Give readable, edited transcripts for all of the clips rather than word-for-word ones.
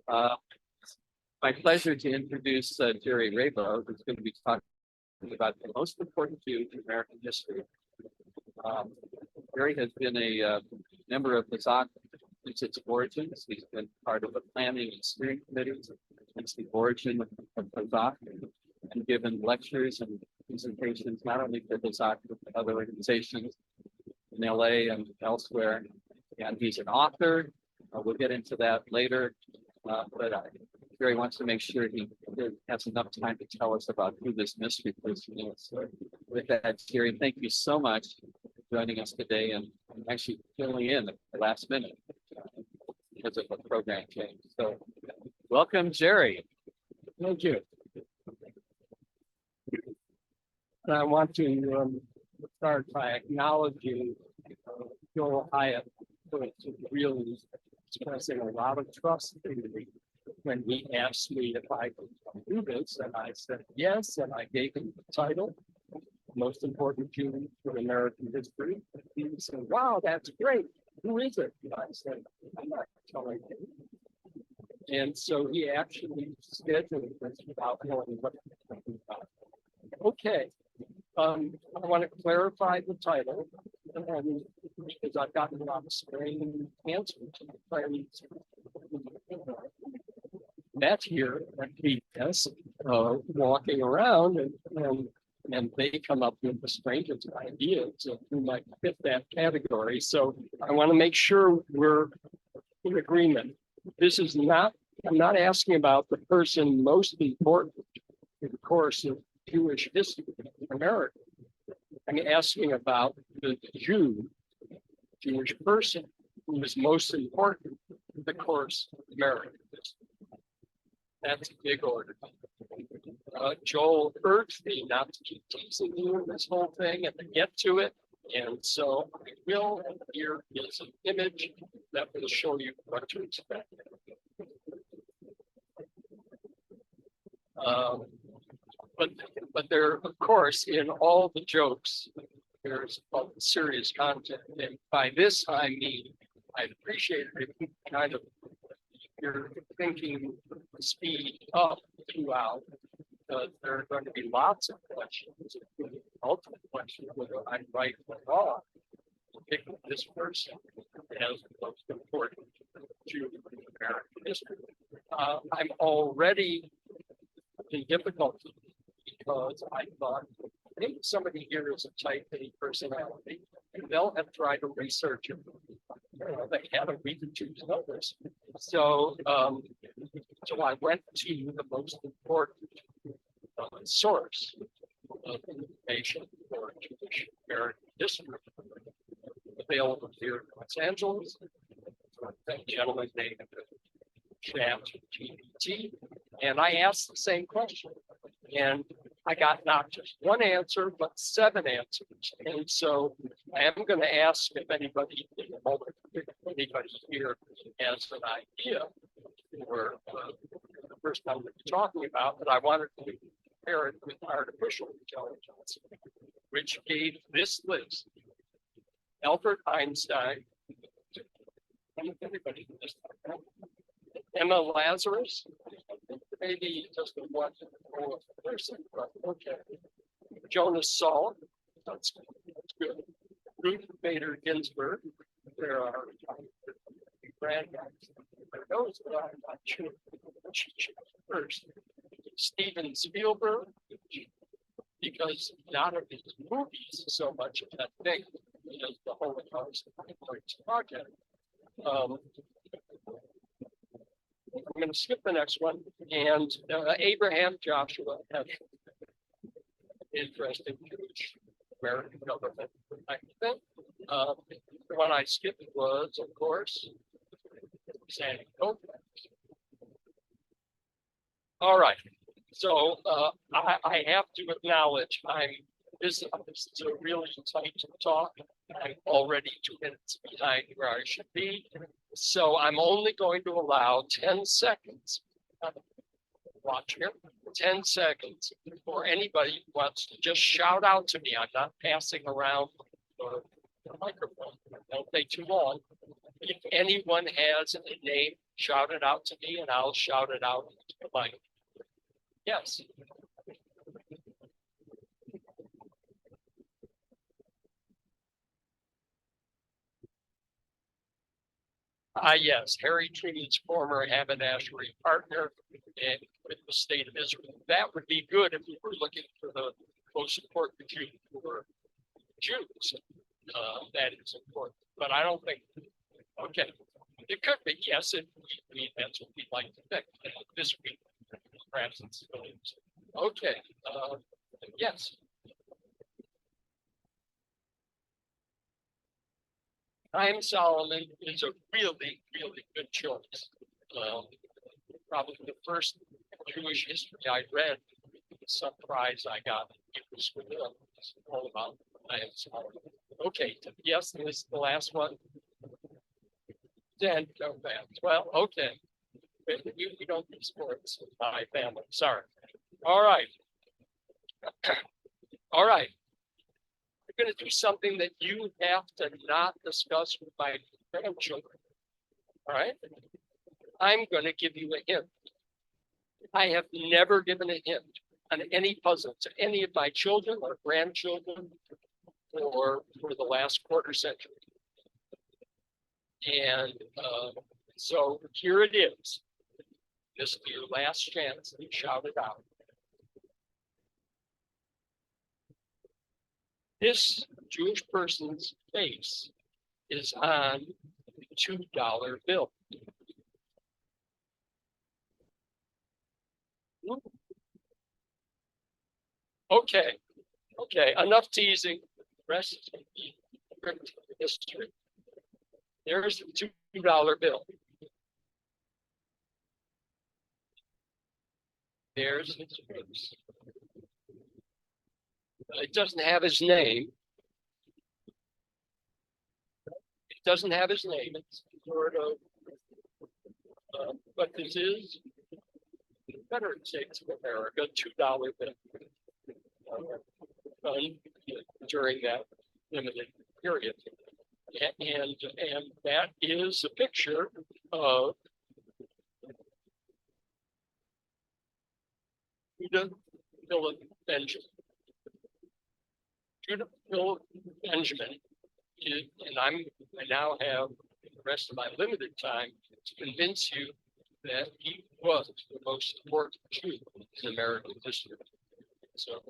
Uh, my pleasure to introduce Jerry Rabow, who's going to be talking about the most important Jew in American history. Jerry has been a member of Hazak since its origins. He's been part of the planning and steering committees since the origin of Hazak, and given lectures and presentations not only for Hazak but for other organizations in LA and elsewhere. And he's an author. We'll get into that later. But Jerry wants to make sure he has enough time to tell us about who this mystery person is. So with that, Jerry, thank you so much for joining us today and actually filling in at the last minute because of the program change. So welcome, Jerry. Thank you. And I want to start by acknowledging Joel Hyatt for really expressing a lot of trust in me when he asked me if I could do this, and I said yes, and I gave him the title, Most Important Jew in American History. He said, "Wow, that's great. Who is it?" And I said, "I'm not telling him." And so he actually scheduled this without knowing what he was talking about. Okay. I want to clarify the title, and because I've gotten a lot of strange answers. Matt here at PBS, walking around, and they come up with the strangest ideas of who might fit that category. So I want to make sure we're in agreement. This is not, I'm not asking about the person most important in the course of Jewish history in America. I'm asking about the Jewish person who is most important in the course of American history. That's a big order. Joel urged me not to keep teasing you in this whole thing and to get to it. And so I will, and here is an image that will show you what to expect. But there, of course, in all the jokes, there's serious content. And by this, I mean, I'd appreciate it if you kind of, you're thinking speed up throughout. There are going to be lots of questions. The ultimate question, whether I'm right or wrong, pick this person as the most important Jew in American history. I'm already in difficulty because I thought maybe somebody here is a type A personality, and they'll have tried to research it. They haven't read to know this. So I went to the most important source of information for Jewish American history available here in Los Angeles. A gentleman named ChatGPT, and I asked the same question, and I got not just one answer, but 7 answers. And so I am going to ask if anybody in a moment, if anybody here has an idea for the first time that we're talking about, but I wanted to compare it with artificial intelligence, which gave this list: Albert Einstein, anybody in this time, Emma Lazarus, maybe just one person, but okay. Jonas Salk, that's good. Ruth Bader Ginsburg, there are grandmothers. Those that I'm not sure which first. Steven Spielberg, because not of his movies so much of that thing as the Holocaust project. I'm going to skip the next one. And Abraham Joshua had interesting Jewish American government. I think the one I skipped was, of course, Sandy Koufax. All right. So I have to acknowledge this is a really tight talk. I'm already 2 minutes behind where I should be. So I'm only going to allow 10 seconds. Watch here. 10 seconds for anybody who wants to just shout out to me. I'm not passing around the microphone. Don't take too long. If anyone has a name shout it out to me and I'll shout it out to the mic. Yes. Yes, Harry Truman's former haberdashery partner and with the state of Israel. That would be good if we were looking for the most important Jew for Jews. That is important, but I don't think. Okay, it could be. Yes, that's what we'd like to think this week. Perhaps it's okay. Yes. Time Solomon is a really, really good choice. Probably the first Jewish history I read, some prize I got. It was all about Time Solomon. Okay, yes, this is the last one. Then go back. Well, okay. We don't do sports in my family. Sorry. All right. All right. We're going to do something that you have to not discuss with my grandchildren. All right. I'm going to give you a hint. I have never given a hint on any puzzle to any of my children or grandchildren or for the last quarter century. And so here it is. This is your last chance to shout it out. This Jewish person's face is on the $2 bill. Okay, enough teasing. Rest is history. There's the $2 bill. There's his face. It doesn't have his name. It doesn't have his name. It's sort of, but this is Confederate States of America $2 bill during that limited period, and that is a picture of Judah Philip Benjamin. Judah Philip Benjamin, and I now have the rest of my limited time to convince you that he was the most important Jew in American history. So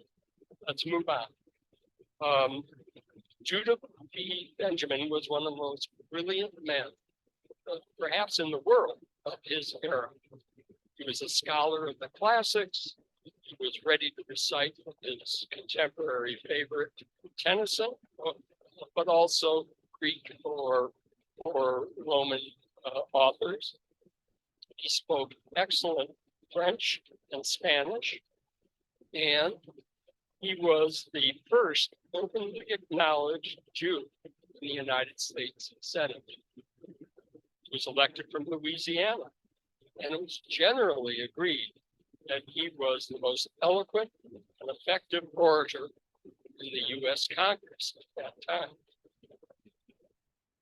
let's move on. Judah P. Benjamin was one of the most brilliant men, perhaps in the world, of his era. He was a scholar of the classics. He was ready to recite his contemporary favorite Tennyson, but also Greek or Roman authors. He spoke excellent French and Spanish, and he was the first openly acknowledged Jew in the United States Senate. He was elected from Louisiana, and it was generally agreed that he was the most eloquent and effective orator in the U.S. Congress at that time.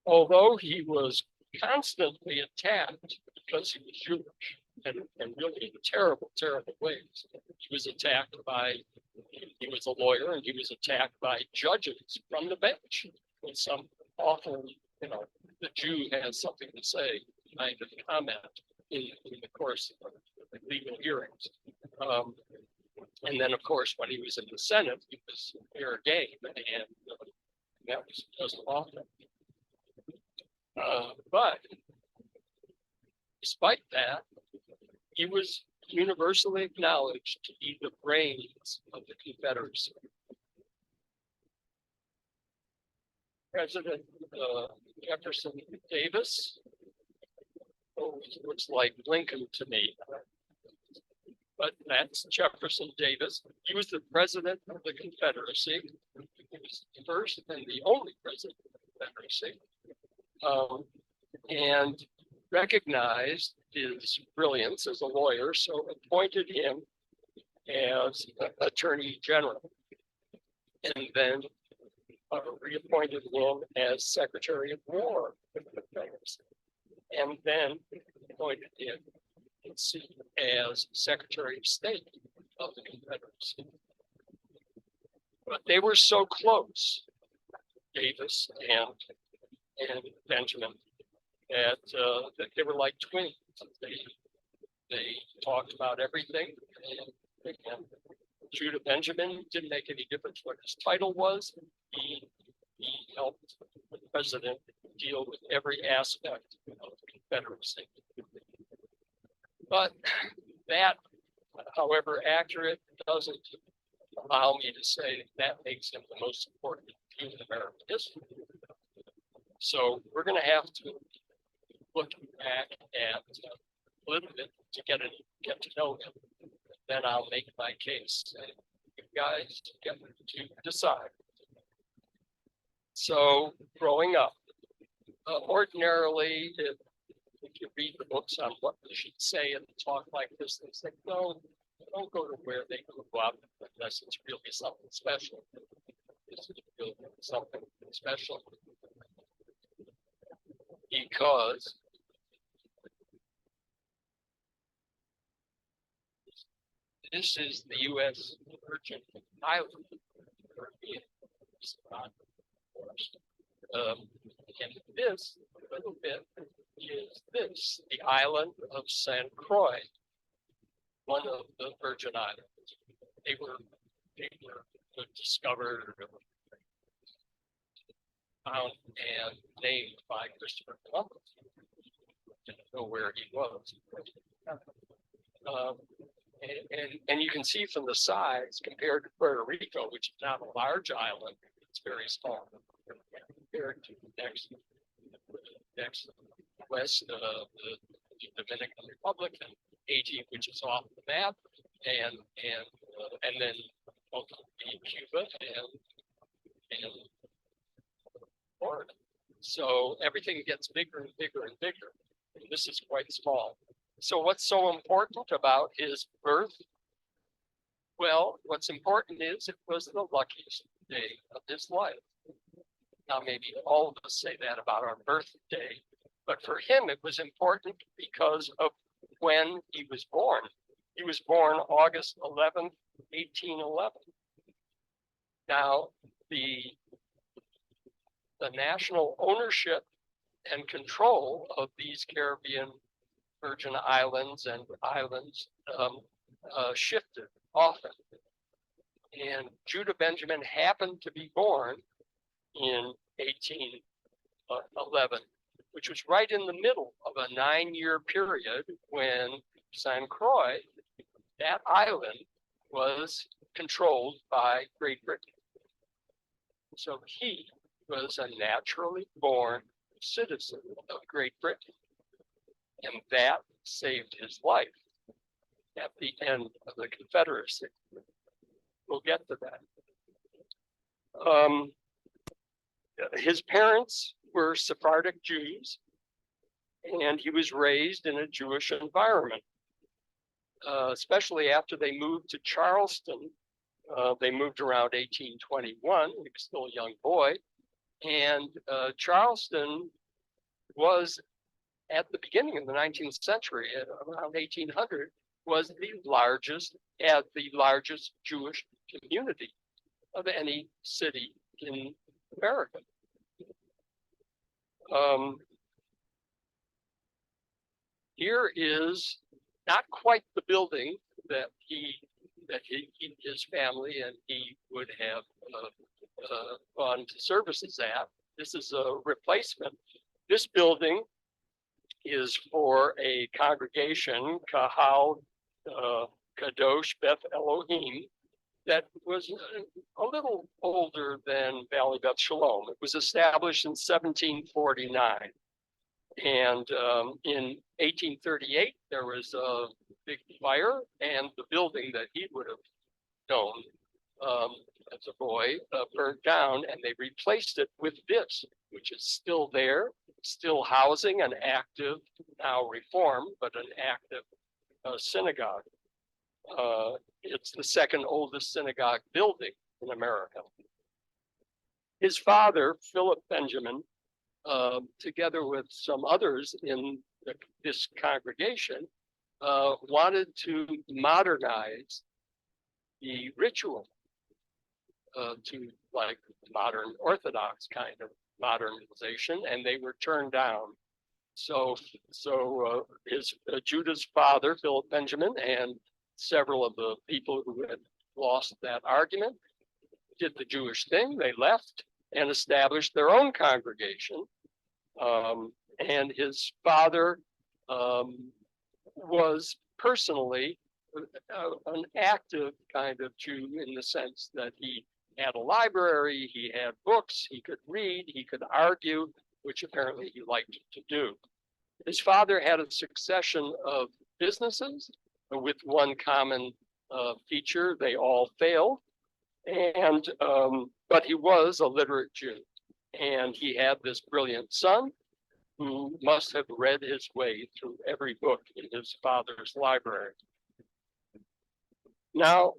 Although he was constantly attacked because he was Jewish, and really in terrible, terrible ways. He was attacked by, he was a lawyer, and he was attacked by judges from the bench. When some often, the Jew has something to say, kind of comment in the course of the legal hearings. And then, of course, when he was in the Senate, he was fair game, and that was just awful. But despite that, he was universally acknowledged to be the brains of the Confederacy. President Jefferson Davis, looks like Lincoln to me, but that's Jefferson Davis. He was the president of the Confederacy. He was the first and the only president of the Confederacy, and recognized his brilliance as a lawyer, so appointed him as Attorney General, and then reappointed him as Secretary of War for the Confederacy. And then appointed him as Secretary of State of the Confederacy. But they were so close, Davis and Benjamin, that they were like twins. They talked about everything. And Judah Benjamin didn't make any difference what his title was. He helped the president deal with every aspect of the Confederacy. But that, however accurate, doesn't allow me to say that makes him the most important in American history. So we're going to have to look back at a little bit to get to know him. Then I'll make my case. And you guys get to decide. So growing up, ordinarily, if you read the books on what they should say and talk like this, they say, no, don't go to where they grew up unless it's really something special. This is really something special. Because this is the U.S. Virgin Islands. And this little bit is this, the island of St. Croix, one of the Virgin Islands. They were discovered, found, and named by Christopher Columbus. Didn't know where he was. And you can see from the size compared to Puerto Rico, which is not a large island, it's very small compared to the next west of the Dominican Republic and Haiti, which is off the map, and then ultimately Cuba and Florida. So everything gets bigger and bigger and bigger. And this is quite small. So what's so important about his birth? Well, what's important is it was the luckiest day of his life. Now, maybe all of us say that about our birthday, but for him, it was important because of when he was born. He was born August 11th, 1811. Now, the national ownership and control of these Caribbean Virgin Islands and islands shifted often. And Judah Benjamin happened to be born in 1811, which was right in the middle of a 9-year period when St. Croix, that island, was controlled by Great Britain. So he was a naturally born citizen of Great Britain. And that saved his life at the end of the Confederacy. We'll get to that. His parents were Sephardic Jews, and he was raised in a Jewish environment, especially after they moved to Charleston. They moved around 1821. He was still a young boy. And Charleston was, at the beginning of the 19th century, around 1800, was the largest Jewish community of any city in America. Here is not quite the building that his family and he would have gone to services at. This is a replacement. This building is for a congregation, Kahal Kadosh Beth Elohim, that was a little older than Valley Beth Shalom. It was established in 1749. And in 1838, there was a big fire, and the building that he would have known as a boy burned down, and they replaced it with this, which is still there, still housing an active, now reformed, but an active synagogue. It's the second oldest synagogue building in America. His father, Philip Benjamin, together with some others in this congregation wanted to modernize the ritual to like modern Orthodox kind of modernization, and they were turned down. So Judah's father, Philip Benjamin, and several of the people who had lost that argument did the Jewish thing. They left and established their own congregation. And his father was personally an active kind of Jew in the sense that he had a library, he had books, he could read, he could argue, which apparently he liked to do. His father had a succession of businesses with one common feature: they all failed. And but he was a literate Jew, and he had this brilliant son who must have read his way through every book in his father's library. Now,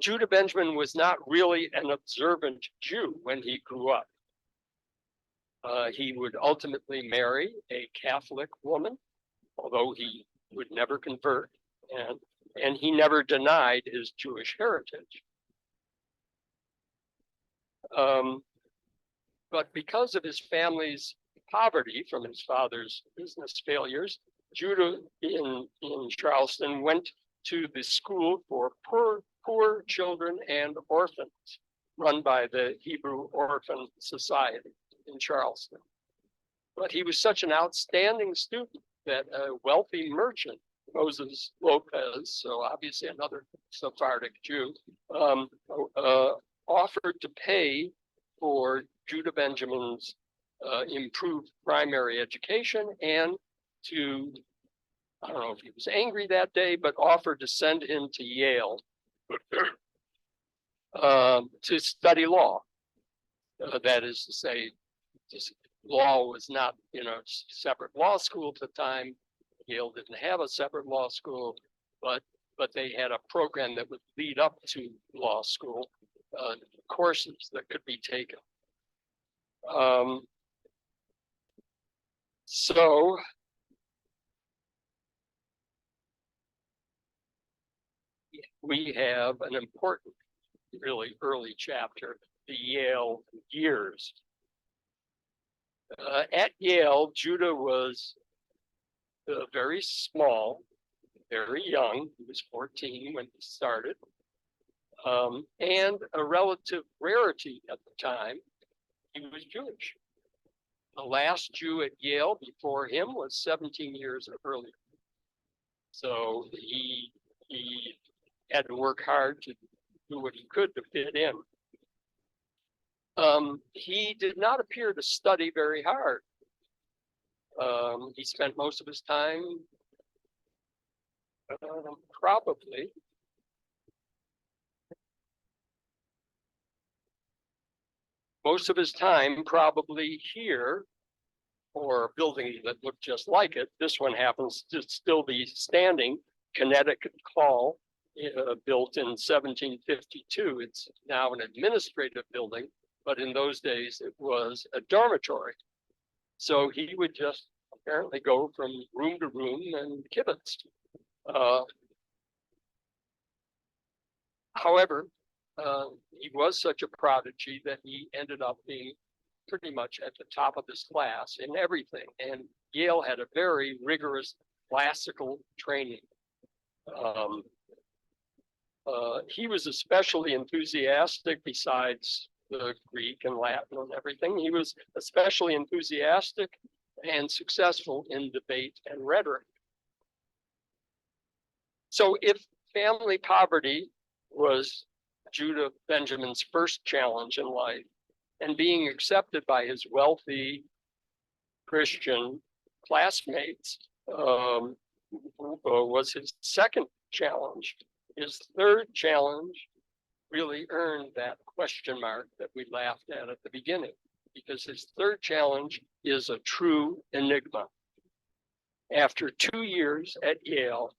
Judah Benjamin was not really an observant Jew when he grew up. He would ultimately marry a Catholic woman, although he would never convert, and he never denied his Jewish heritage. But because of his family's poverty from his father's business failures, Judah in Charleston went to the school for poor children and orphans run by the Hebrew Orphan Society in Charleston. But he was such an outstanding student that a wealthy merchant, Moses Lopez, so obviously another Sephardic Jew, offered to pay for Judah Benjamin's improved primary education and to, I don't know if he was angry that day, but offered to send him to Yale to study law. That is to say, law was not in a separate law school at the time. Yale didn't have a separate law school, but they had a program that would lead up to law school, courses that could be taken. So we have an important, really early chapter, the Yale years. At Yale, Judah was very small, very young. He was 14 when he started, and a relative rarity at the time. He was Jewish. The last Jew at Yale before him was 17 years earlier. So he had to work hard to do what he could to fit in. He did not appear to study very hard. He spent most of his time probably here, or a building that looked just like it. This one happens to still be standing, Connecticut Hall, built in 1752. It's now an administrative building, but in those days it was a dormitory. So he would just apparently go from room to room and kibitz. However, he was such a prodigy that he ended up being pretty much at the top of his class in everything. And Yale had a very rigorous classical training. He was especially enthusiastic, besides the Greek and Latin and everything. He was especially enthusiastic and successful in debate and rhetoric. So if family poverty was Judah Benjamin's first challenge in life, and being accepted by his wealthy Christian classmates was his second challenge, his third challenge really earned that question mark that we laughed at the beginning, because his third challenge is a true enigma. After 2 years at Yale,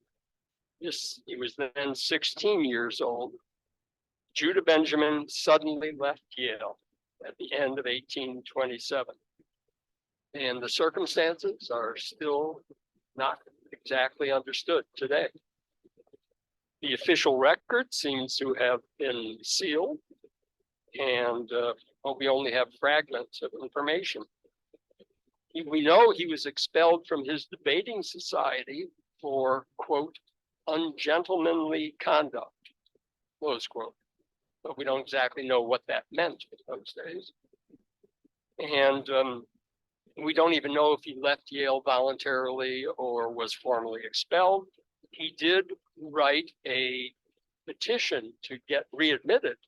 he was then 16 years old, Judah Benjamin suddenly left Yale at the end of 1827. And the circumstances are still not exactly understood today. The official record seems to have been sealed, and we only have fragments of information. We know he was expelled from his debating society for, quote, ungentlemanly conduct, close quote. But we don't exactly know what that meant in those days. And we don't even know if he left Yale voluntarily or was formally expelled. He did write a petition to get readmitted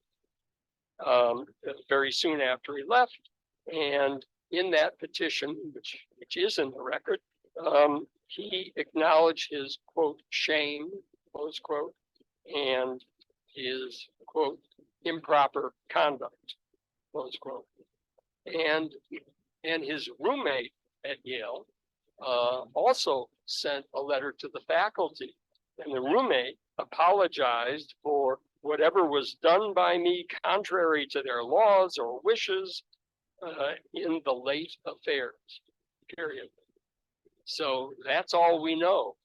very soon after he left. And in that petition, which is in the record, he acknowledged his, quote, shame, close quote, and his, quote, improper conduct, close quote. And his roommate at Yale also sent a letter to the faculty, and the roommate apologized for whatever was done by me contrary to their laws or wishes in the late affairs, period. So that's all we know.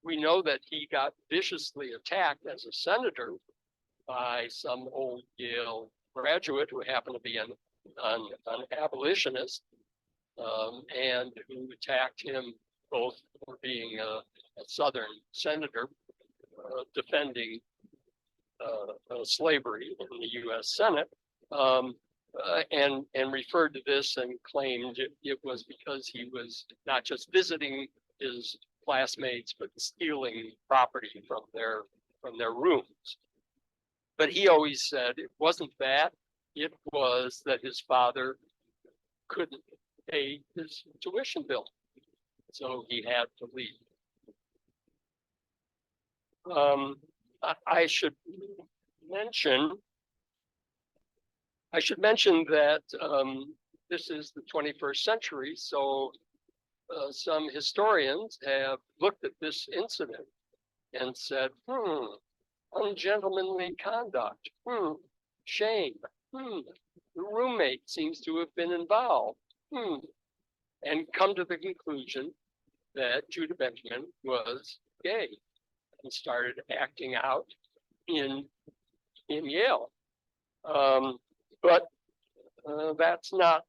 We know that he got viciously attacked as a senator by some old Yale graduate who happened to be an abolitionist, and who attacked him both for being a Southern senator defending slavery in the U.S. Senate, and referred to this and claimed it was because he was not just visiting his classmates but stealing property from their rooms. But he always said it wasn't that. It was that his father couldn't pay his tuition bill, so he had to leave. I should mention that this is the 21st century, so some historians have looked at this incident and said, ungentlemanly conduct, shame, the roommate seems to have been involved, and come to the conclusion that Judah Benjamin was gay and started acting out in Yale. But it's not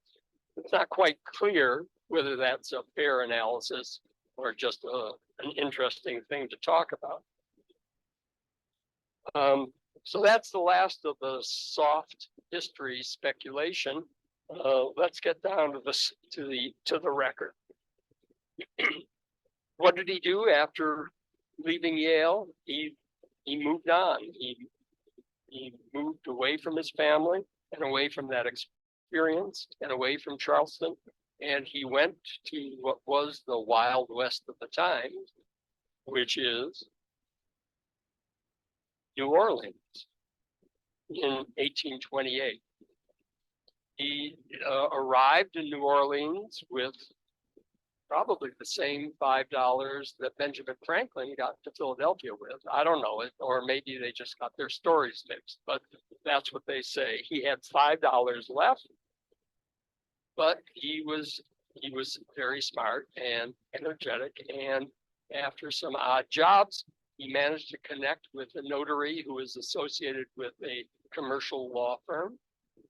quite clear whether that's a fair analysis or just an interesting thing to talk about. So that's the last of the soft history speculation. Let's get down to the record. What did he do after leaving Yale? He moved on. He moved away from his family and away from that experience and away from Charleston. And he went to what was the Wild West of the time, which is New Orleans in 1828. He arrived in New Orleans with probably the same $5 that Benjamin Franklin got to Philadelphia with. I don't know it, or maybe they just got their stories mixed, but that's what they say. He had $5 left, but he was very smart and energetic, and after some odd jobs, he managed to connect with a notary who was associated with a commercial law firm,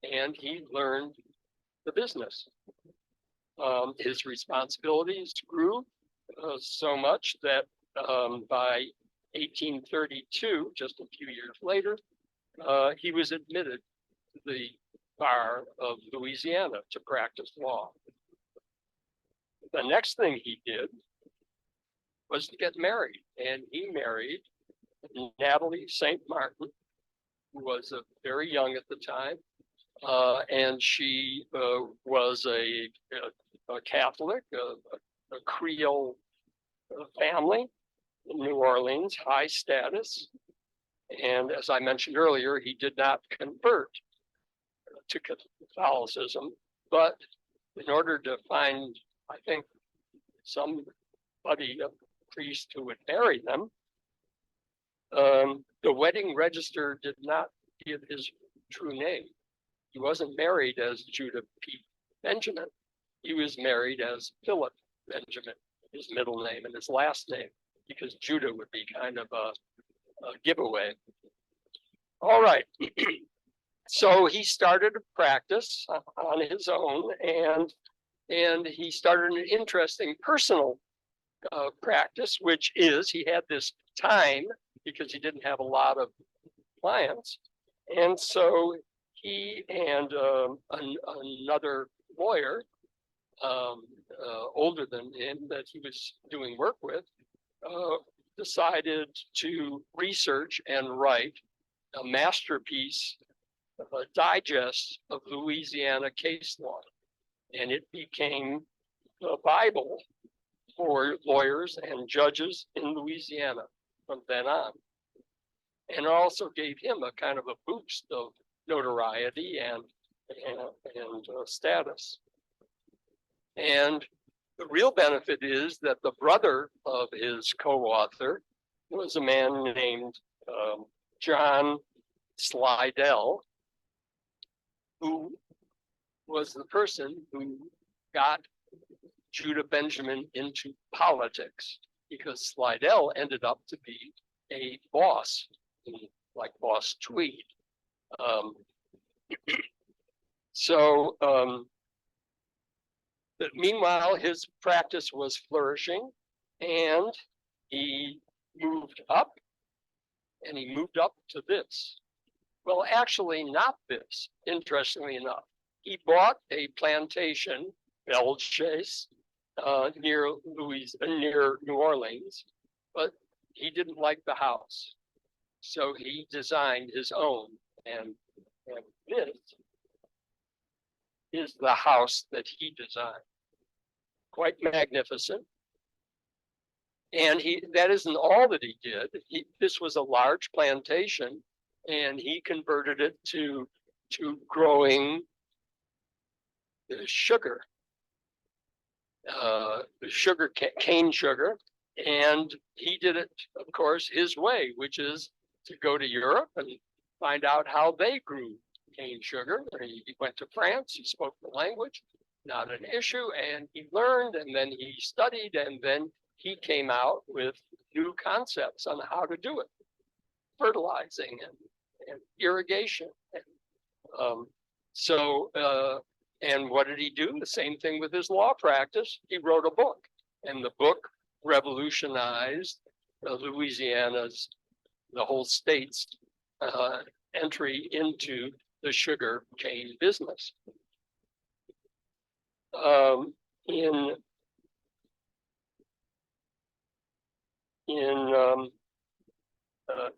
and he learned the business. His responsibilities grew so much that by 1832, just a few years later, he was admitted to the bar of Louisiana to practice law. The next thing he did was to get married, and he married Natalie St. Martin, who was very young at the time, and she was a Catholic, a Creole family in New Orleans, high status. And as I mentioned earlier, he did not convert to Catholicism, but in order to find, I think, somebody, a priest who would marry them, the wedding register did not give his true name. He wasn't married as Judah P. Benjamin. He was married as Philip Benjamin, his middle name and his last name, because Judah would be kind of a giveaway. All right. So he started a practice on his own, and he started an interesting personal practice, which is he had this time because he didn't have a lot of clients. And so he and another lawyer, older than him, that he was doing work with, decided to research and write a masterpiece, a digest of Louisiana case law. And it became the Bible for lawyers and judges in Louisiana from then on. And also gave him a kind of a boost of notoriety and status. And the real benefit is that the brother of his co-author was a man named John Slidell, who was the person who got Judah Benjamin into politics, because Slidell ended up to be a boss, like Boss Tweed. But meanwhile, his practice was flourishing, and he moved up, and he moved up to this. Well, actually, not this, interestingly enough. He bought a plantation, Belchase, near New Orleans, but he didn't like the house. So he designed his own, and this is the house that he designed. Quite magnificent. And that isn't all that he did. This was a large plantation, and he converted it to growing sugar, cane sugar. And he did it, of course, his way, which is to go to Europe and find out how they grew cane sugar. He went to France, he spoke the language, not an issue, and he learned, and then he studied, and then he came out with new concepts on how to do it, fertilizing and irrigation. And what did he do? The same thing with his law practice. He wrote a book, and the book revolutionized Louisiana's, the whole state's entry into the sugar cane business. In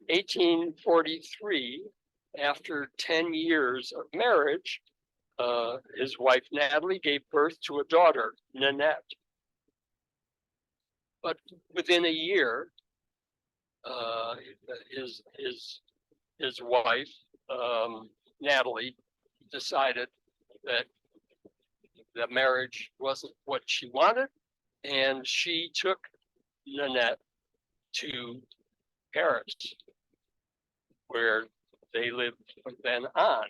1843, after 10 years of marriage, his wife Natalie gave birth to a daughter, Nanette. But within a year, his wife, Natalie, decided that the marriage wasn't what she wanted, and she took Nanette to Paris, where they lived from then on.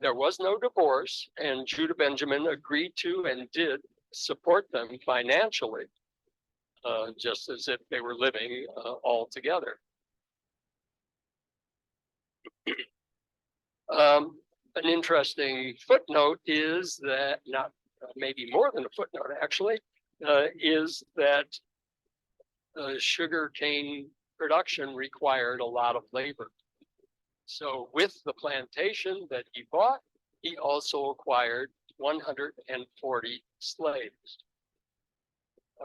There was no divorce, and Judah Benjamin agreed to and did support them financially, just as if they were living all together. An interesting footnote is that, not maybe more than a footnote actually, is that sugar cane production required a lot of labor. So with the plantation that he bought, he also acquired 140 slaves.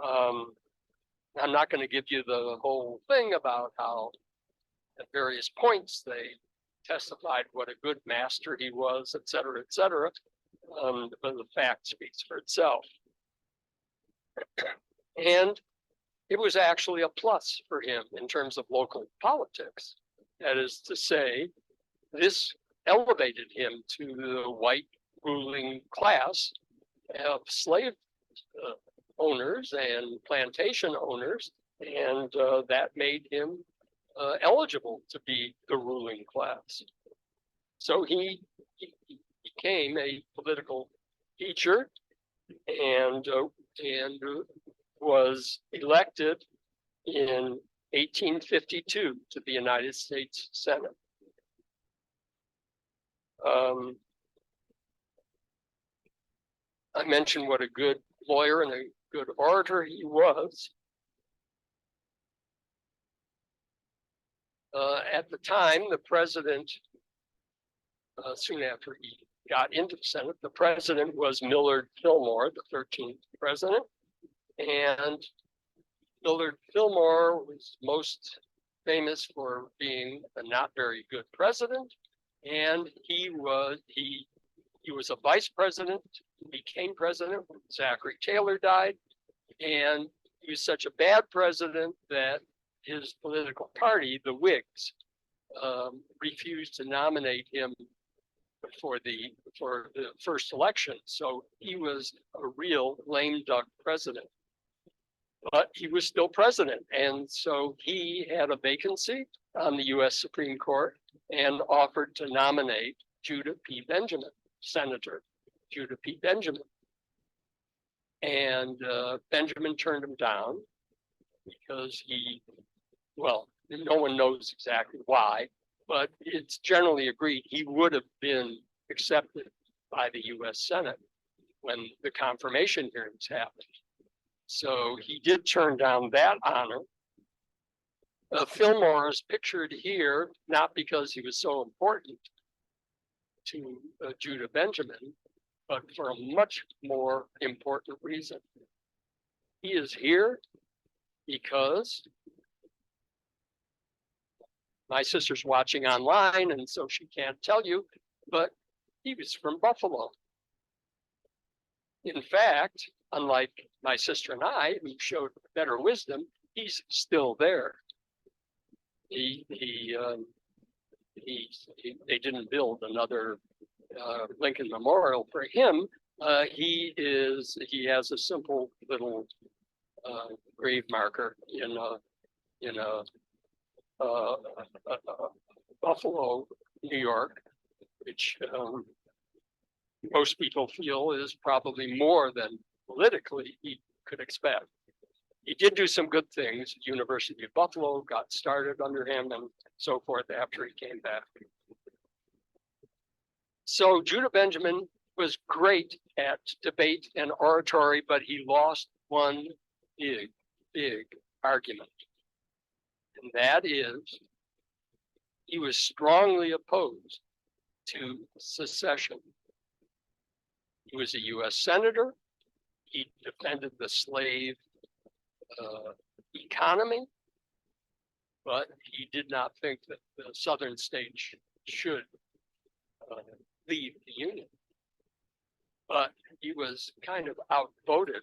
I'm not going to give you the whole thing about how at various points they testified what a good master he was, et cetera, but the fact speaks for itself. And it was actually a plus for him in terms of local politics. That is to say, this elevated him to the white ruling class of slave owners and plantation owners, and that made him eligible to be the ruling class. So he became a political teacher and was elected in 1852 to the United States Senate. I mentioned what a good lawyer and a good orator he was. At the time, the president, soon after he got into the Senate, the president was Millard Fillmore, the 13th president. And Millard Fillmore was most famous for being a not very good president. And he was a vice president, became president when Zachary Taylor died. And he was such a bad president that his political party, the Whigs, refused to nominate him for the first election. So he was a real lame duck president. But he was still president. And so he had a vacancy on the US Supreme Court and offered to nominate Judah P. Benjamin, Senator Judah P. Benjamin. And Benjamin turned him down because no one knows exactly why, but it's generally agreed he would have been accepted by the US Senate when the confirmation hearings happened. So he did turn down that honor. Fillmore is pictured here, not because he was so important to Judah Benjamin, but for a much more important reason. He is here because my sister's watching online, and so she can't tell you, but he was from Buffalo. In fact, unlike my sister and I, who showed better wisdom, he's still there. They didn't build another Lincoln Memorial for him. He has a simple little grave marker in Buffalo, New York, which most people feel is probably more than politically he could expect. He did do some good things. University of Buffalo got started under him and so forth after he came back. So Judah Benjamin was great at debate and oratory, but he lost one big argument. And that is, he was strongly opposed to secession. He was a US Senator. He defended the slave economy, but he did not think that the Southern states should leave the Union. But he was kind of outvoted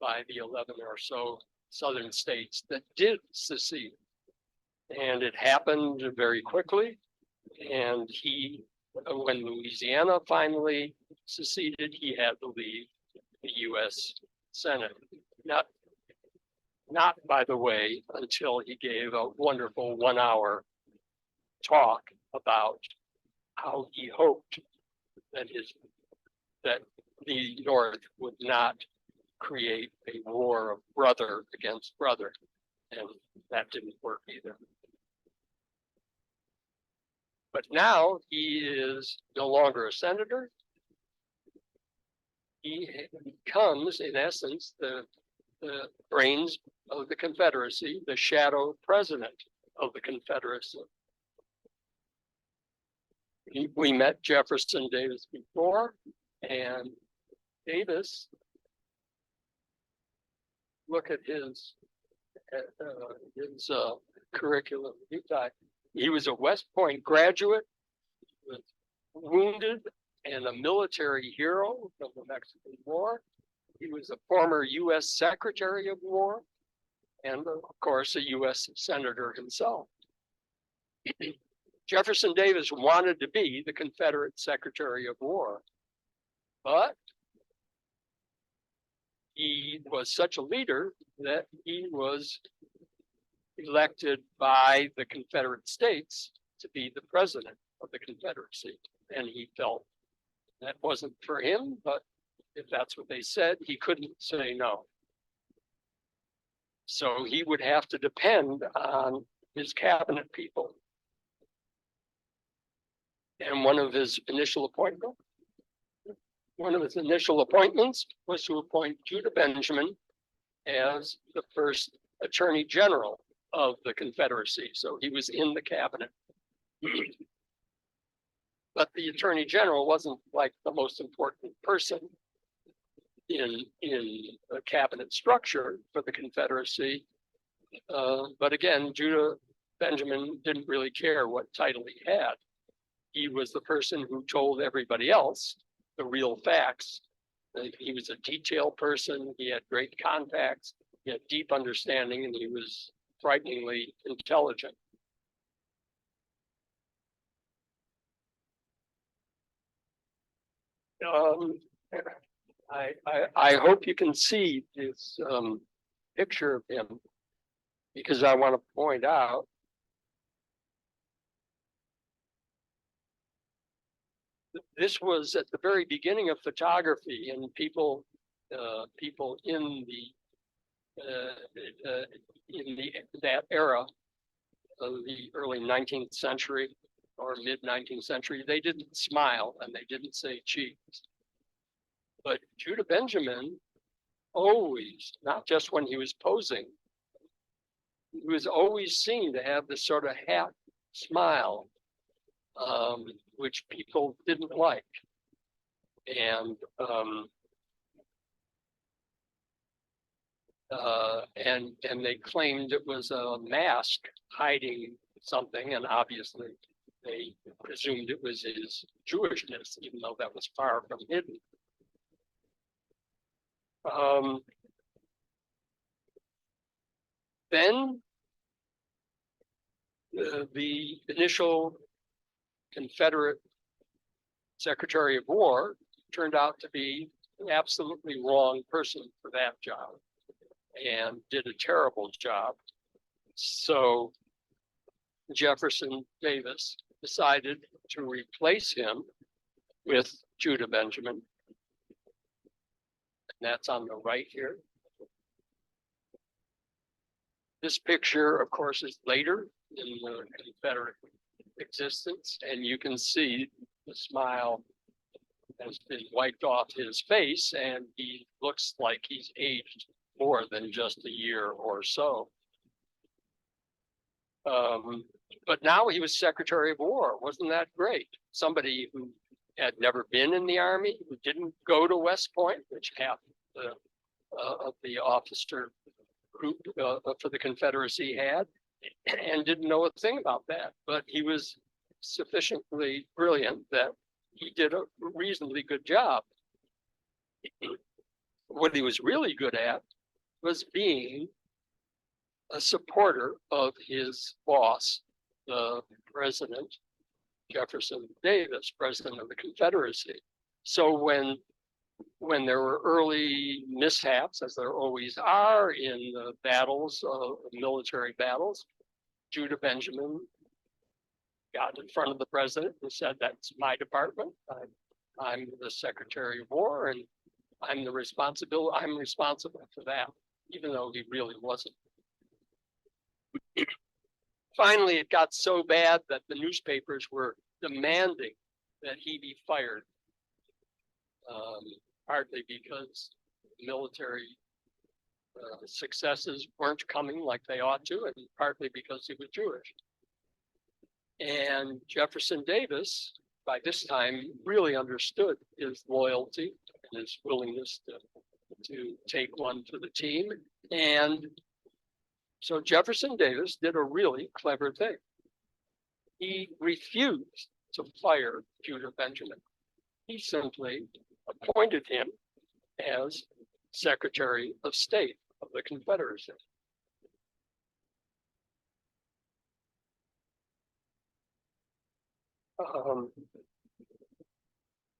by the 11 or so Southern states that did secede. And it happened very quickly. And when Louisiana finally seceded, he had to leave the US Senate. Not by the way, until he gave a wonderful 1-hour talk about how he hoped that the North would not create a war of brother against brother. And that didn't work either. But now he is no longer a senator. He becomes, in essence, the brains of the Confederacy, the shadow president of the Confederacy. We met Jefferson Davis before, and Davis, look at his curriculum. He was a West Point graduate, was wounded and a military hero from the Mexican War. He was a former US Secretary of War and, of course, a US Senator himself. Jefferson Davis wanted to be the Confederate Secretary of War, but he was such a leader that he was elected by the Confederate States to be the president of the Confederacy. And he felt that wasn't for him, but if that's what they said, he couldn't say no. So he would have to depend on his cabinet people. And one of his initial appointments was to appoint Judah Benjamin as the first Attorney General of the Confederacy. So he was in the cabinet. But the Attorney General wasn't like the most important person in a cabinet structure for the Confederacy. But again, Judah Benjamin didn't really care what title he had. He was the person who told everybody else the real facts. He was a detailed person. He had great contacts. He had deep understanding, and he was frighteningly intelligent. I hope you can see this picture of him, because I want to point out this was at the very beginning of photography, and people in that era of the early 19th century or mid 19th century, they didn't smile and they didn't say cheese. But Judah Benjamin always, not just when he was posing, he was always seen to have this sort of hat smile, which people didn't like. And they claimed it was a mask hiding something, and obviously they presumed it was his Jewishness, even though that was far from hidden. Then the initial Confederate Secretary of War turned out to be an absolutely wrong person for that job and did a terrible job. So Jefferson Davis decided to replace him with Judah Benjamin. And that's on the right here. This picture, of course, is later in the Confederate existence, and you can see the smile has been wiped off his face, and he looks like he's aged more than just a year or so. But now he was Secretary of War. Wasn't that great? Somebody who had never been in the Army, who didn't go to West Point, which half of the officer group for the Confederacy had, and didn't know a thing about that. But he was sufficiently brilliant that he did a reasonably good job. What he was really good at was being a supporter of his boss, the President Jefferson Davis, President of the Confederacy. So when there were early mishaps, as there always are in the battles, military battles, Judah Benjamin got in front of the president and said, "That's my department. I'm the Secretary of War, and I'm responsible for that," even though he really wasn't. Finally, it got so bad that the newspapers were demanding that he be fired, partly because military successes weren't coming like they ought to, and partly because he was Jewish. And Jefferson Davis, by this time, really understood his loyalty and his willingness to take one for the team. And so Jefferson Davis did a really clever thing. He refused to fire Judah Benjamin. He simply appointed him as Secretary of State of the Confederacy.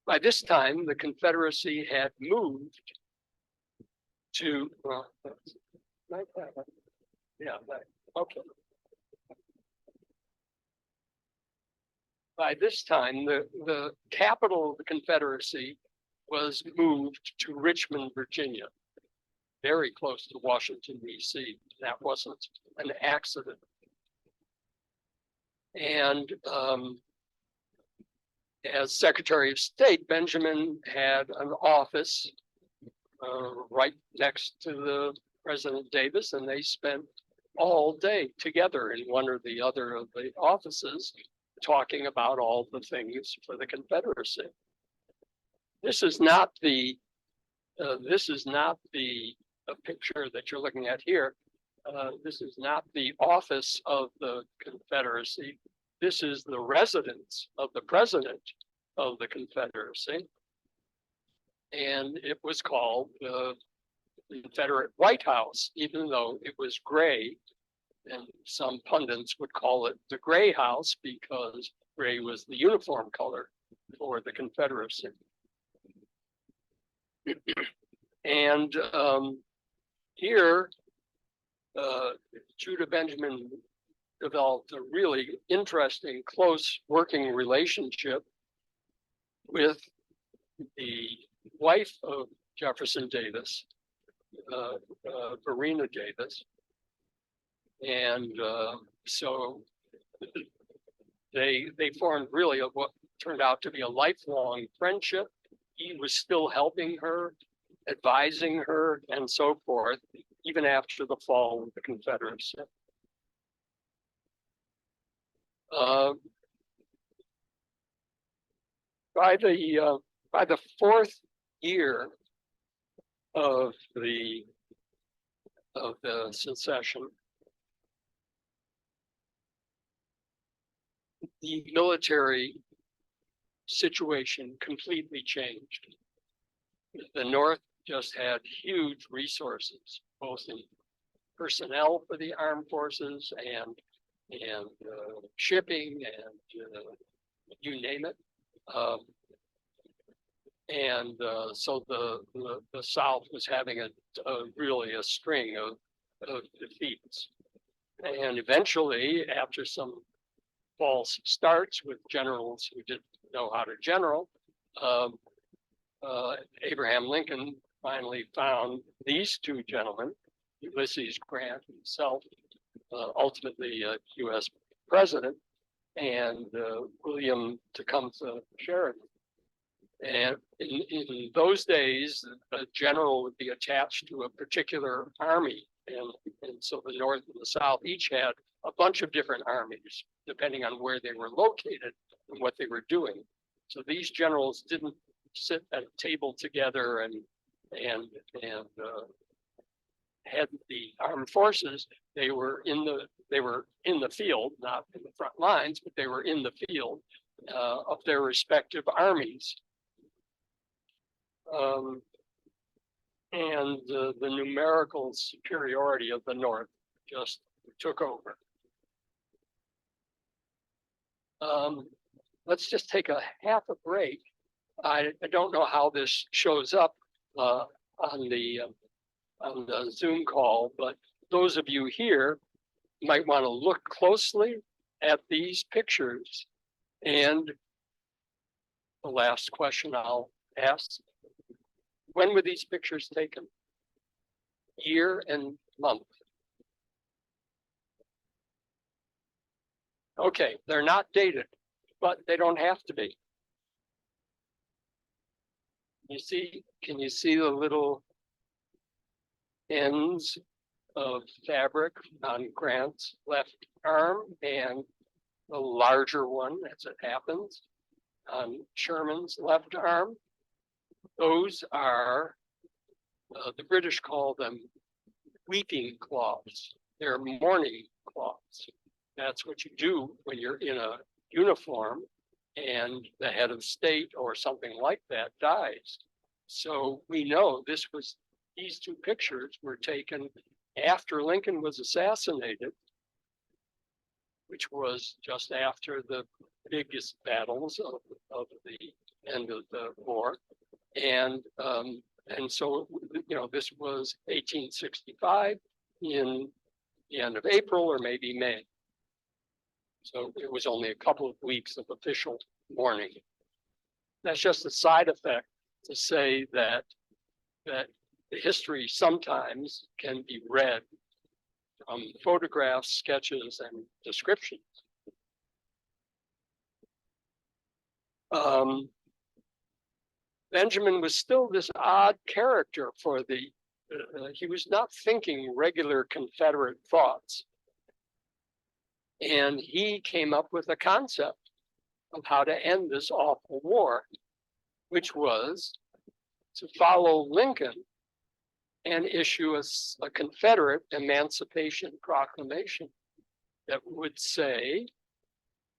By this time, the Confederacy had moved to, okay. By this time, the capital of the Confederacy was moved to Richmond, Virginia, very close to Washington, D.C. That wasn't an accident. And as Secretary of State, Benjamin had an office right next to the President Davis, and they spent all day together in one or the other of the offices talking about all the things for the Confederacy. This is not the picture that you're looking at here. This is not the office of the Confederacy. This is the residence of the President of the Confederacy. And it was called the Confederate White House, even though it was gray. And some pundits would call it the Gray House because gray was the uniform color for the Confederacy. And here, Judah Benjamin developed a really interesting, close working relationship with the wife of Jefferson Davis, Verena Davis. And so they formed really what turned out to be a lifelong friendship. He was still helping her, advising her, and so forth, even after the fall of the Confederacy. By the fourth year of the secession, the military situation completely changed. The North just had huge resources, both in personnel for the armed forces and shipping and you name it. So the South was having really a string of defeats. And eventually, after some false starts with generals who didn't know how to general, Abraham Lincoln finally found these two gentlemen, Ulysses Grant himself, ultimately a U.S. president, and William Tecumseh Sheridan. And in those days, a general would be attached to a particular army. And so the North and the South each had a bunch of different armies, depending on where they were located and what they were doing. So these generals didn't sit at a table together and head the armed forces. They were in the field, not in the front lines, but they were in the field of their respective armies. And the numerical superiority of the North just took over. Let's just take a half a break. I don't know how this shows up on the Zoom call, but those of you here might want to look closely at these pictures. And the last question I'll ask, when were these pictures taken? Year and month. Okay, they're not dated, but they don't have to be. Can you see the little ends of fabric on Grant's left arm and the larger one, as it happens, on Sherman's left arm? Those are, the British call them weeping cloths. They're mourning cloths. That's what you do when you're in a uniform and the head of state or something like that dies. So we know these two pictures were taken after Lincoln was assassinated, which was just after the biggest battles of the end of the war. And so, this was 1865 in the end of April or maybe May. So it was only a couple of weeks of official mourning. That's just a side effect to say that the history sometimes can be read from photographs, sketches, and descriptions. Benjamin was still this odd character for he was not thinking regular Confederate thoughts. And he came up with a concept of how to end this awful war, which was to follow Lincoln and issue a Confederate Emancipation Proclamation that would say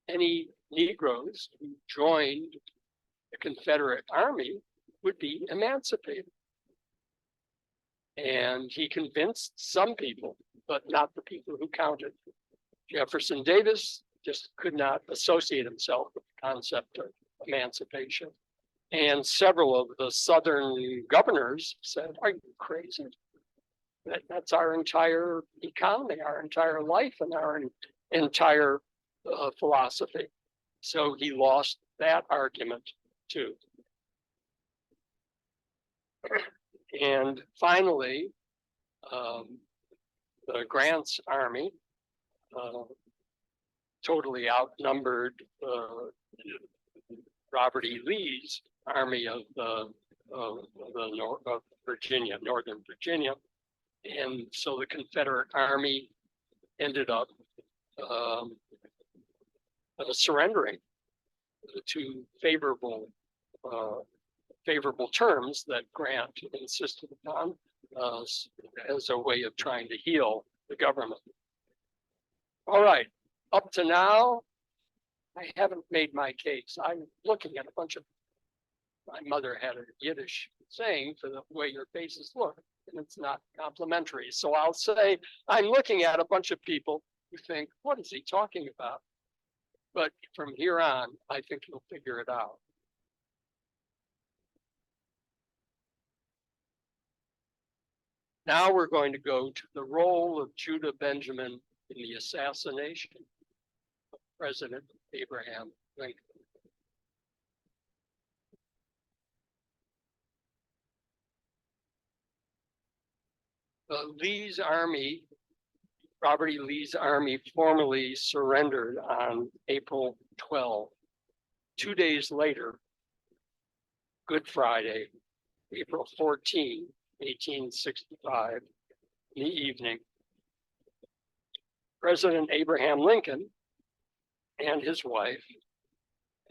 any Negroes who joined the Confederate Army would be emancipated. And he convinced some people, but not the people who counted. Jefferson Davis just could not associate himself with the concept of emancipation. And several of the Southern governors said, "Are you crazy? That's our entire economy, our entire life, and our entire philosophy." So he lost that argument too. And finally, the Grant's army totally outnumbered Robert E. Lee's army of Virginia, Northern Virginia. And so the Confederate Army ended up surrendering to favorable terms that Grant insisted upon as a way of trying to heal the government. All right, up to now, I haven't made my case. I'm looking at a bunch of, my mother had a Yiddish saying for the way your faces look, and it's not complimentary. So I'll say, I'm looking at a bunch of people who think, what is he talking about? But from here on, I think you'll figure it out. Now we're going to go to the role of Judah Benjamin in the assassination of President Abraham Lincoln. Lee's army, Robert E. Lee's army, formally surrendered on April 12. 2 days later, Good Friday, April 14, 1865, in the evening, President Abraham Lincoln and his wife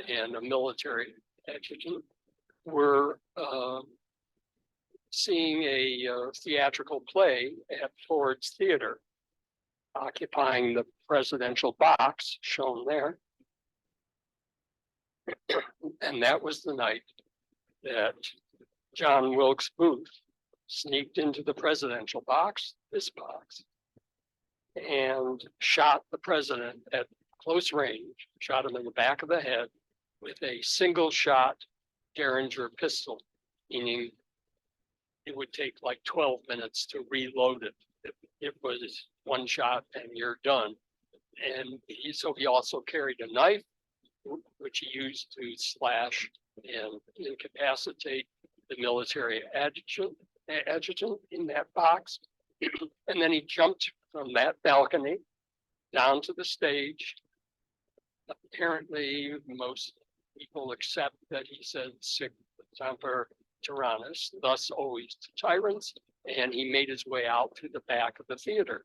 and a military adjutant were seeing a theatrical play at Ford's Theater, occupying the presidential box shown there. And that was the night that John Wilkes Booth sneaked into the presidential box, this box, and shot the president at close range, shot him in the back of the head with a single shot Derringer pistol, meaning it would take like 12 minutes to reload it. It was one shot and you're done. And so he also carried a knife, which he used to slash and incapacitate the military adjutant in that box. And then he jumped from that balcony down to the stage. Apparently, most people accept that he said sic semper tyrannis, thus always to tyrants, and he made his way out to the back of the theater.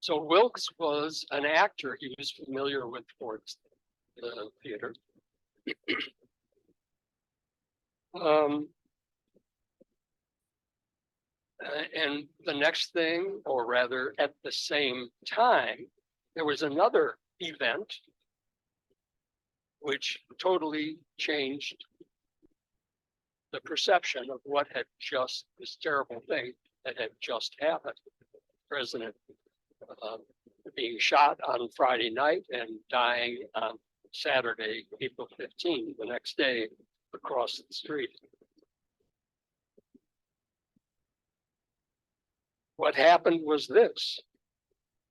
So Wilkes was an actor. He was familiar with Ford's theater. And the next thing, or rather at the same time, there was another event which totally changed the perception of what had just, this terrible thing that had just happened. President being shot on Friday night and dying on Saturday, April 15, the next day, across the street. What happened was this.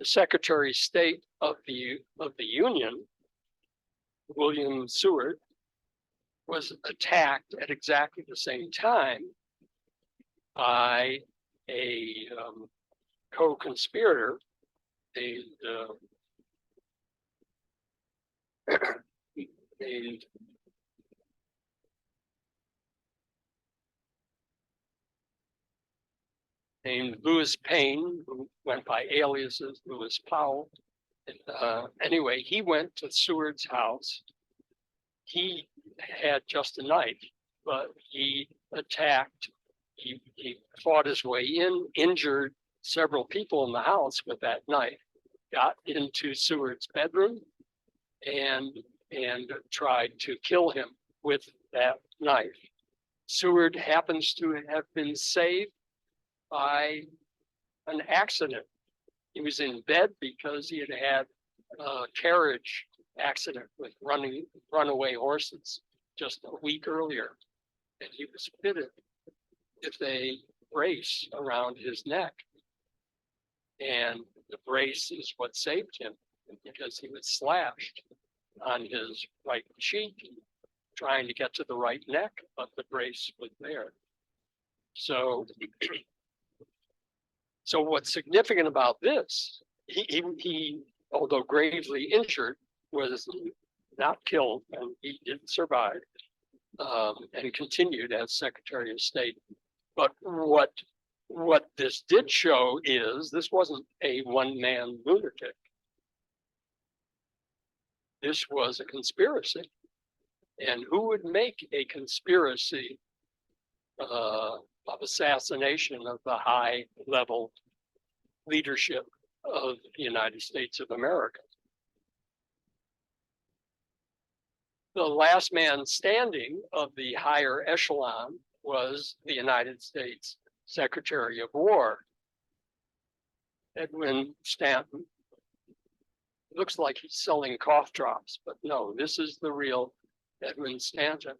the Secretary of State of the Union, William Seward, was attacked at exactly the same time by a co-conspirator, named Louis Payne, who went by aliases Louis Powell. Anyway, he went to Seward's house. He had just a knife, but he attacked, he fought his way in, injured several people in the house with that knife, got into Seward's bedroom and tried to kill him with that knife. Seward happens to have been saved by an accident. He was in bed because he had a carriage accident with runaway horses just a week earlier. And he was fitted with a brace around his neck. And the brace is what saved him because he was slashed on his right cheek, trying to get to the right neck, but the brace was there. So what's significant about this, he although gravely injured, was not killed, and he didn't survive, and continued as Secretary of State. But what this did show is this wasn't a one-man lunatic. This was a conspiracy. And who would make a conspiracy of assassination of the high-level leadership of the United States of America? The last man standing of the higher echelon was the United States Secretary of War, Edwin Stanton. Looks like he's selling cough drops, but no, this is the real Edwin Stanton.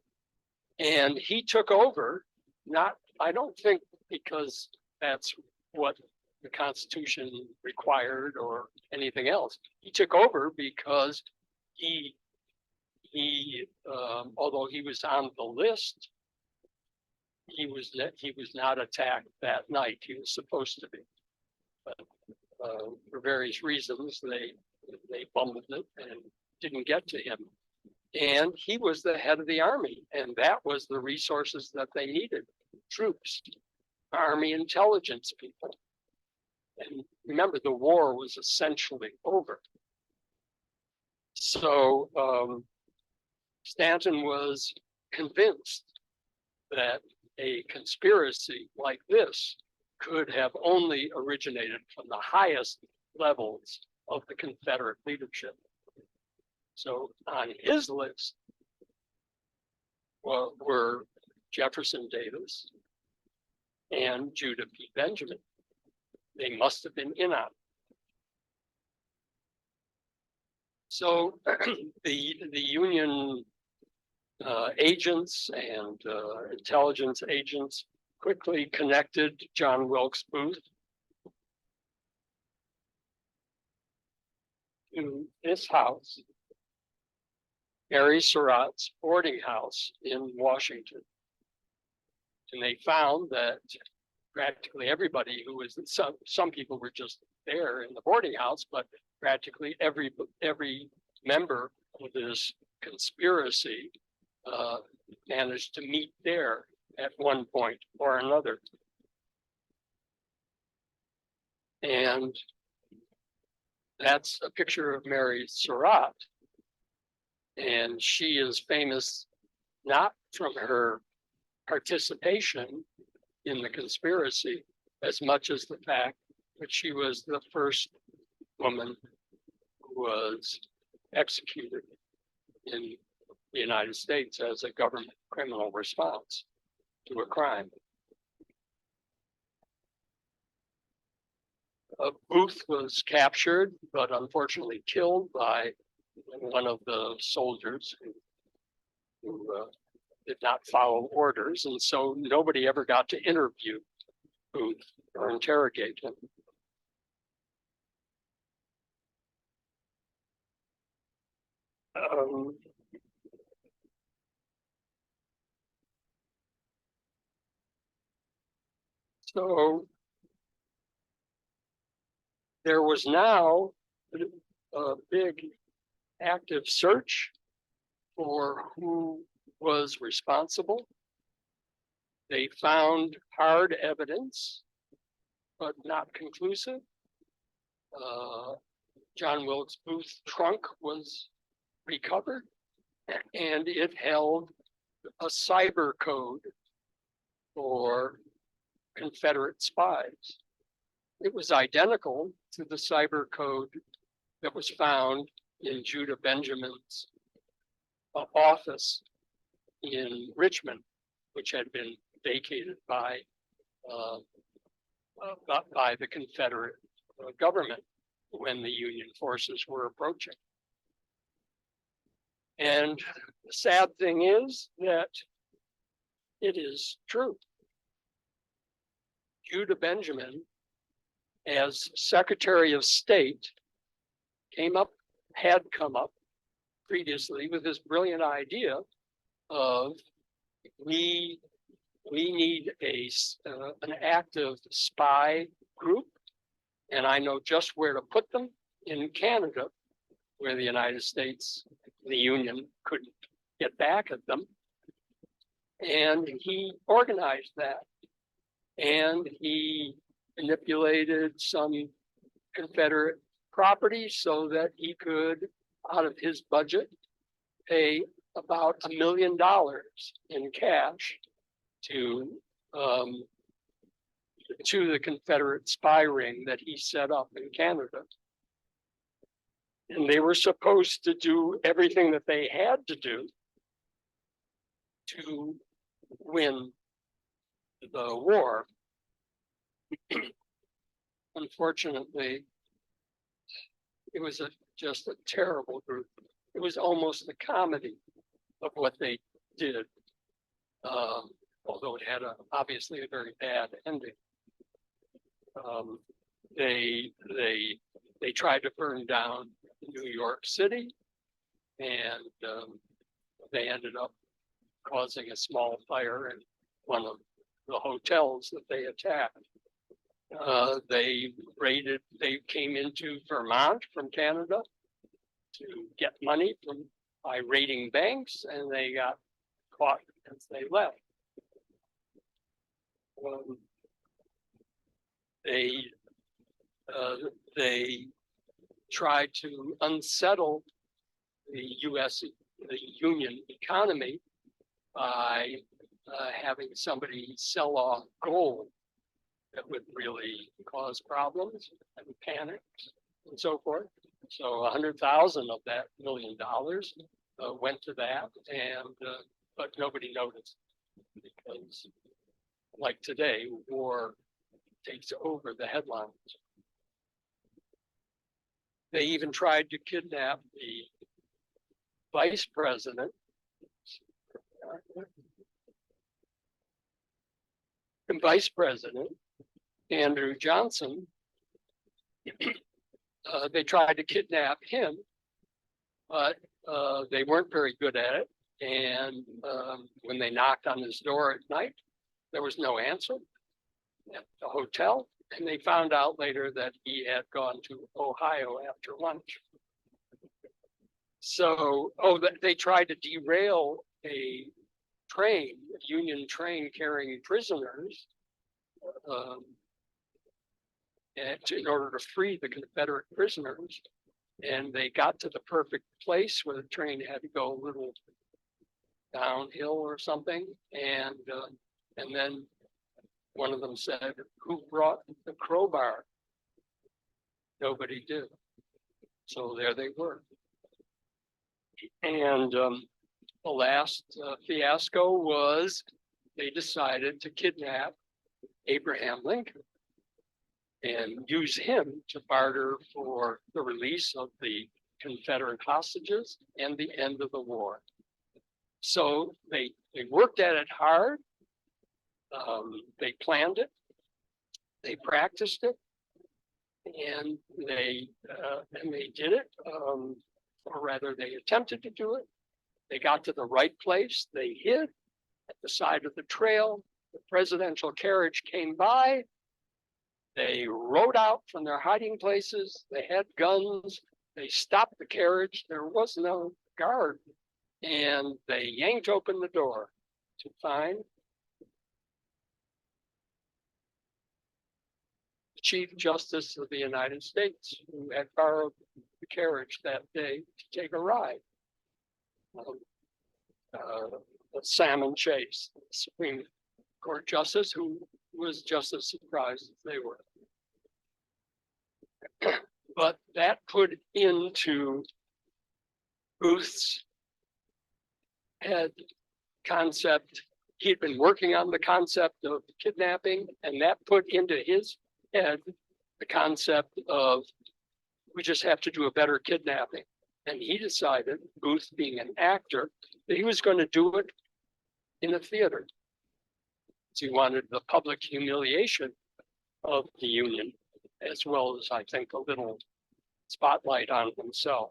And he took over, I don't think because that's what the Constitution required or anything else. He took over because he although he was on the list, he was not attacked that night. He was supposed to be, but for various reasons, they bumbled it and didn't get to him. And he was the head of the army, and that was the resources that they needed: troops, army intelligence people. And remember, the war was essentially over. So Stanton was convinced that a conspiracy like this could have only originated from the highest levels of the Confederate leadership. So on his list were Jefferson Davis and Judah P. Benjamin. They must have been in on it. So the Union agents and intelligence agents quickly connected John Wilkes Booth to this house, Mary Surratt's boarding house in Washington. And they found that practically everybody who was, some people were just there in the boarding house, but practically every member of this conspiracy managed to meet there at one point or another. And that's a picture of Mary Surratt. And she is famous not from her participation in the conspiracy as much as the fact that she was the first woman who was executed in the United States as a government criminal response to a crime. Booth was captured, but unfortunately killed by one of the soldiers who did not follow orders, and so nobody ever got to interview Booth or interrogate him. Um, so there was now a big active search for who was responsible. They found hard evidence, but not conclusive. John Wilkes Booth's trunk was recovered, and it held a cyber code for Confederate spies. It was identical to the cyber code that was found in Judah Benjamin's office in Richmond, which had been vacated by the Confederate government when the Union forces were approaching. And the sad thing is that it is true. Judah Benjamin, as Secretary of State, had come up previously with this brilliant idea of we need an active spy group, and I know just where to put them in Canada, where the United States, the Union, couldn't get back at them. And he organized that, and he manipulated some Confederate property so that he could, out of his budget, pay about $1 million in cash to the Confederate spy ring that he set up in Canada. And they were supposed to do everything that they had to do to win the war. Unfortunately, it was just a terrible group. It was almost a comedy of what they did, although it had obviously a very bad ending. They tried to burn down New York City, and they ended up causing a small fire in one of the hotels that they attacked. They came into Vermont from Canada to get money by raiding banks, and they got caught as they left. They tried to unsettle the Union economy by having somebody sell off gold that would really cause problems and panic and so forth. So 100,000 of that $1 million went to that, but nobody noticed, because like today, war takes over the headlines. They even tried to kidnap the vice president. The vice president, Andrew Johnson, they tried to kidnap him, but they weren't very good at it. And when they knocked on his door at night, there was no answer at the hotel. And they found out later that he had gone to Ohio after lunch. So, they tried to derail a train, a Union train carrying prisoners, in order to free the Confederate prisoners. And they got to the perfect place where the train had to go a little downhill or something. And then one of them said, "Who brought the crowbar?" Nobody did. So there they were. And the last fiasco was they decided to kidnap Abraham Lincoln and use him to barter for the release of the Confederate hostages and the end of the war. So they worked at it hard. They planned it, they practiced it, and they did it. or rather they attempted to do it. They got to the right place. They hid at the side of the trail. The presidential carriage came by. They rode out from their hiding places. They had guns. They stopped the carriage. There was no guard. And they yanked open the door to find the Chief Justice of the United States, who had borrowed the carriage that day to take a ride. Salmon Chase, Supreme Court Justice, who was just as surprised as they were. But that put into Booth's head concept. He'd been working on the concept of kidnapping, and that put into his head the concept of we just have to do a better kidnapping. And he decided, Booth being an actor, that he was going to do it in a theater. So he wanted the public humiliation of the Union, as well as, I think, a little spotlight on himself.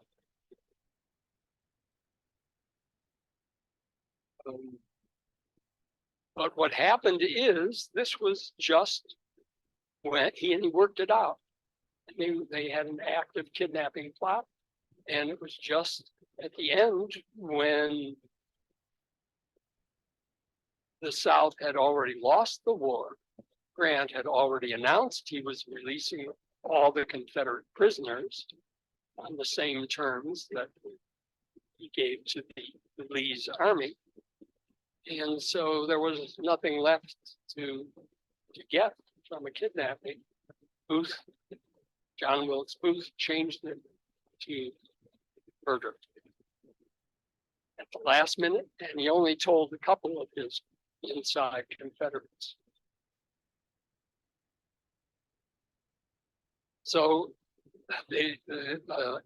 But what happened is this was just when he worked it out. They had an active kidnapping plot, and it was just at the end when the South had already lost the war. Grant had already announced he was releasing all the Confederate prisoners on the same terms that he gave to the Lee's army. And so there was nothing left to get from a kidnapping. Booth, John Wilkes Booth, changed it to murder at the last minute, and he only told a couple of his inside Confederates. So the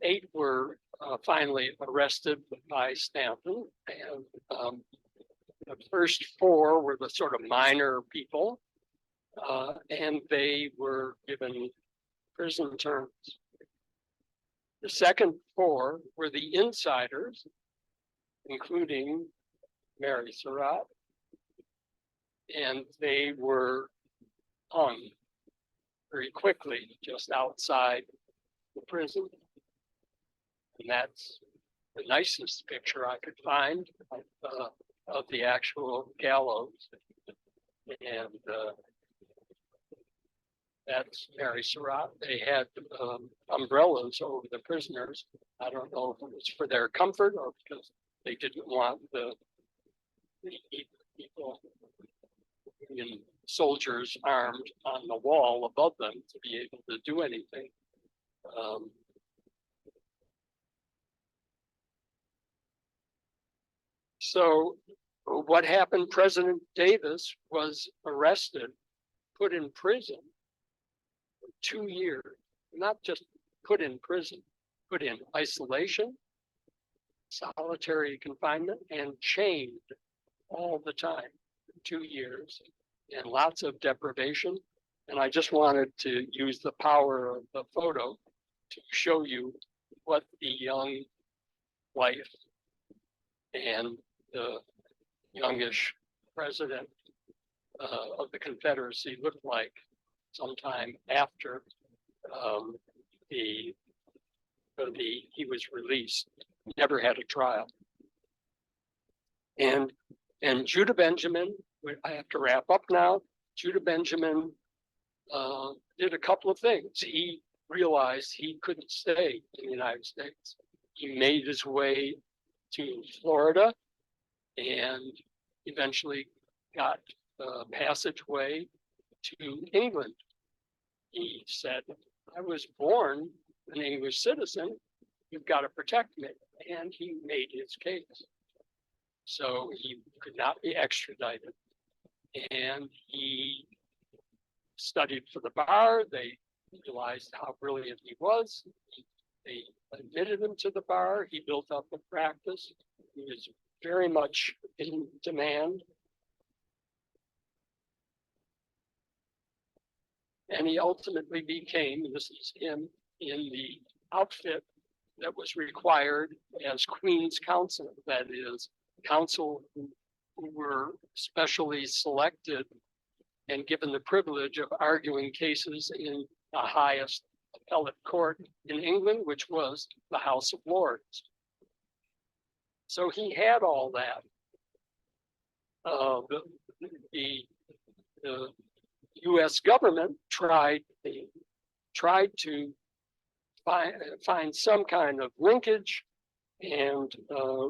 8 were finally arrested by Stanton, and the first 4 were the sort of minor people, and they were given prison terms. The second 4 were the insiders, including Mary Surratt, and they were hung very quickly just outside the prison. And that's the nicest picture I could find of the actual gallows. And that's Mary Surratt. They had umbrellas over the prisoners. I don't know if it was for their comfort or because they didn't want the people, Union soldiers armed on the wall above them to be able to do anything. So what happened, President Davis was arrested, put in prison for 2 years, not just put in prison, put in isolation, solitary confinement, and chained all the time for 2 years, and lots of deprivation. And I just wanted to use the power of the photo to show you what the young wife and the youngish president of the Confederacy looked like sometime after he was released. Never had a trial. And Judah Benjamin, I have to wrap up now. Judah Benjamin did a couple of things. He realized he couldn't stay in the United States. He made his way to Florida and eventually got a passageway to England. He said, I was born an English citizen, you've got to protect me. And he made his case. So he could not be extradited. And he studied for the bar. They realized how brilliant he was. They admitted him to the bar. He built up a practice. He was very much in demand. And he ultimately became, this is him in the outfit that was required as Queen's Counsel, that is, counsel who were specially selected and given the privilege of arguing cases in the highest appellate court in England, which was the House of Lords. So he had all that. The U.S. government tried to find some kind of linkage, and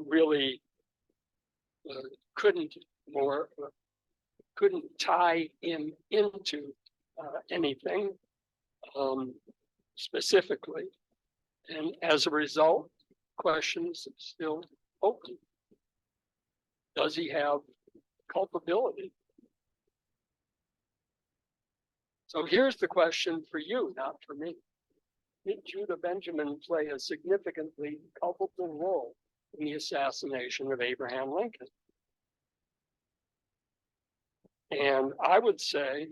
really couldn't tie him into anything specifically, and as a result, questions still open. Does he have culpability? So here's the question for you, not for me. Did Judah Benjamin play a significantly culpable role in the assassination of Abraham Lincoln? And I would say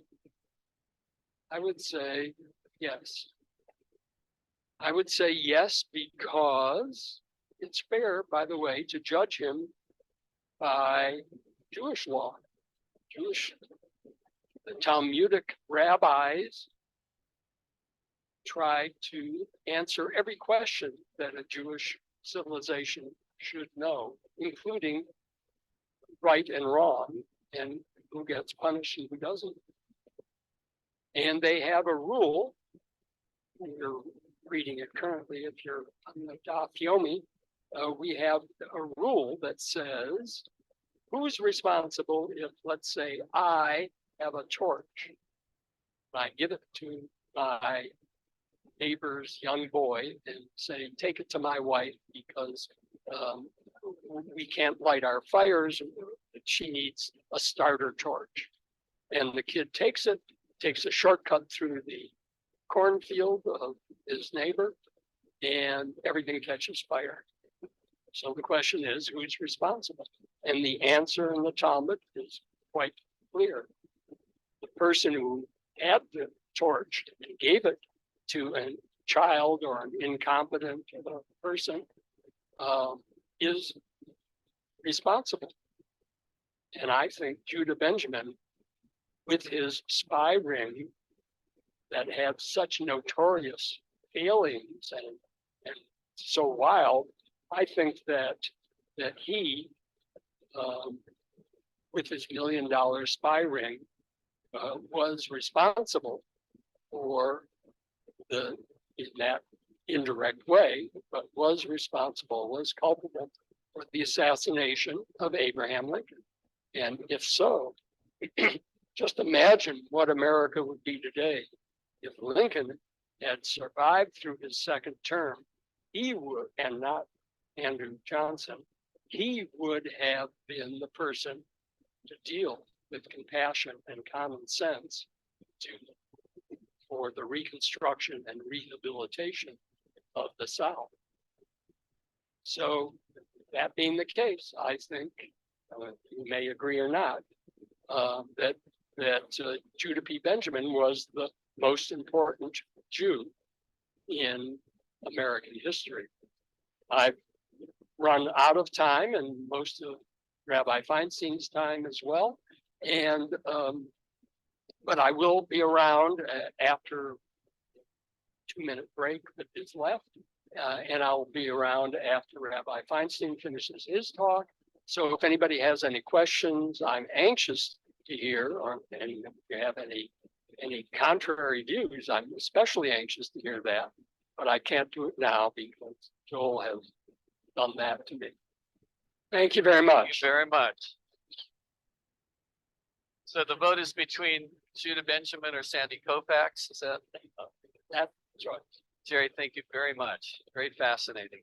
yes. I would say yes, because it's fair, by the way, to judge him by Jewish law. The Talmudic rabbis tried to answer every question that a Jewish civilization should know, including right and wrong, and who gets punished and who doesn't. And they have a rule, you're reading it currently if you're on the Daf Yomi, we have a rule that says, who's responsible if, let's say, I have a torch, and I give it to my neighbor's young boy and say, take it to my wife because we can't light our fires, she needs a starter torch. And the kid takes a shortcut through the cornfield of his neighbor, and everything catches fire. So the question is, who's responsible? And the answer in the Talmud is quite clear. The person who had the torch and gave it to a child or an incompetent person is responsible. And I think Judah Benjamin, with his spy ring that had such notorious failings and so wild, I think that he, with his $1 million spy ring, was responsible for in that indirect way, but was culpable for the assassination of Abraham Lincoln. And if so, just imagine what America would be today if Lincoln had survived through his second term. He would, and not Andrew Johnson, he would have been the person to deal with compassion and common sense for the reconstruction and rehabilitation of the South. So that being the case, I think, you may agree or not, that Judah P. Benjamin was the most important Jew in American history. I've run out of time, and most of Rabbi Feinstein's time as well. And but I will be around after 2-minute break that is left, and I'll be around after Rabbi Feinstein finishes his talk. So if anybody has any questions, I'm anxious to hear, or if you have any contrary views, I'm especially anxious to hear that. But I can't do it now because Joel has done that to me. Thank you very much. Thank you very much. So the vote is between Judah Benjamin or Sandy Koufax. Is that? That's right. Jerry, thank you very much. Very fascinating.